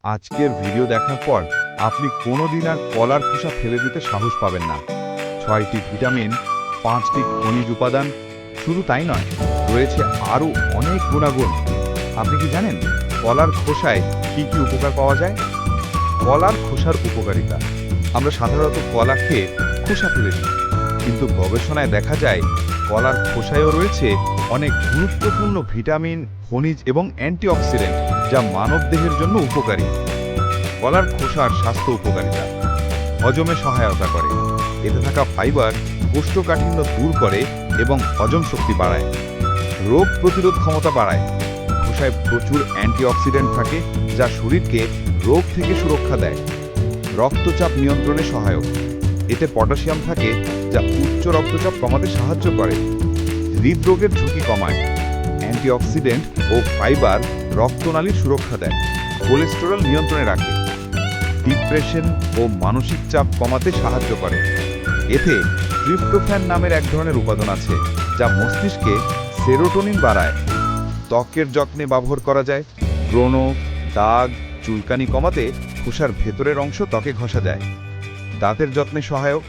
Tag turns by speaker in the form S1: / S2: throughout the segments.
S1: আজকের ভিডিও দেখার পর আপনি কোনোদিন আর কলার খোসা ফেলে দিতে সাহস পাবেন না। 6টি ভিটামিন, 5টি খনিজ উপাদান, শুধু তাই নয়, রয়েছে আরও অনেক গুণাগুণ। আপনি কি জানেন কলার খোসায় কি কি উপকার পাওয়া যায়? কলার খোসার উপকারিতা। আমরা সাধারণত কলা খেয়ে খোসা ফেলে দিই, কিন্তু গবেষণায় দেখা যায় কলার খোসায়ও রয়েছে অনেক গুরুত্বপূর্ণ ভিটামিন, খনিজ এবং অ্যান্টিঅক্সিডেন্ট, যা মানবদেহের জন্য উপকারী। কলার খোসার স্বাস্থ্য উপকারিতা: হজমে সহায়তা করে। এতে থাকা ফাইবার কোষ্ঠকাঠিন্য দূর করে এবং হজম শক্তি বাড়ায়। রোগ প্রতিরোধ ক্ষমতা বাড়ায়। খোসায় প্রচুর অ্যান্টিঅক্সিডেন্ট থাকে, যা শরীরকে রোগ থেকে সুরক্ষা দেয়। রক্তচাপ নিয়ন্ত্রণে সহায়ক। এতে পটাশিয়াম থাকে, যা উচ্চ রক্তচাপ কমাতে সাহায্য করে। হৃদরোগের ঝুঁকি কমায়। অ্যান্টিঅক্সিডেন্ট ও ফাইবার রক্তনালীর সুরক্ষা দেয়। কোলেস্টেরল নিয়ন্ত্রণে রাখে। ডিপ্রেশন ও মানসিক চাপ কমাতে সাহায্য করে। এতে ট্রিপ্টোফ্যান নামের এক ধরনের উপাদান আছে, যা মস্তিষ্কে সেরোটোনিন বাড়ায়। ত্বকের যত্নে ব্যবহার করা যায়। ব্রণ, দাগ, চুলকানি কমাতে খোসার ভেতরের অংশ ত্বকে ঘষা যায়। দাঁতের যত্নে সহায়ক।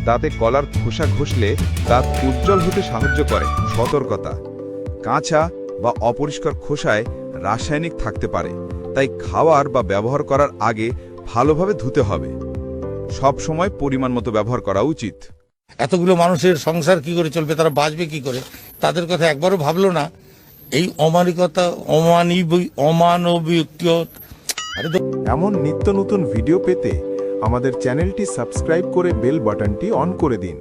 S1: দাঁতে কলার খোসা ঘষলে দাঁত উজ্জ্বল হতে সাহায্য করে। সতর্কতা: কাঁচা বা অপরিষ্কার খোসায় রাসায়নিক থাকতে পারে, তাই খাওয়ার বা ব্যবহার করার আগে ভালোভাবে ধুতে হবে। সব সময় পরিমাণ মতো ব্যবহার করা উচিত।
S2: এতগুলো মানুষের সংসার কি করে চলবে, তারা বাঁচবে কি করে, তাদের কথা একবারও ভাবলো না। এই অমানবিকতা, অমানবিক
S3: এমন নিত্য নতুন ভিডিও পেতে আমাদের চ্যানেলটি সাবস্ক্রাইব করে বেল বাটনটি অন করে দিন।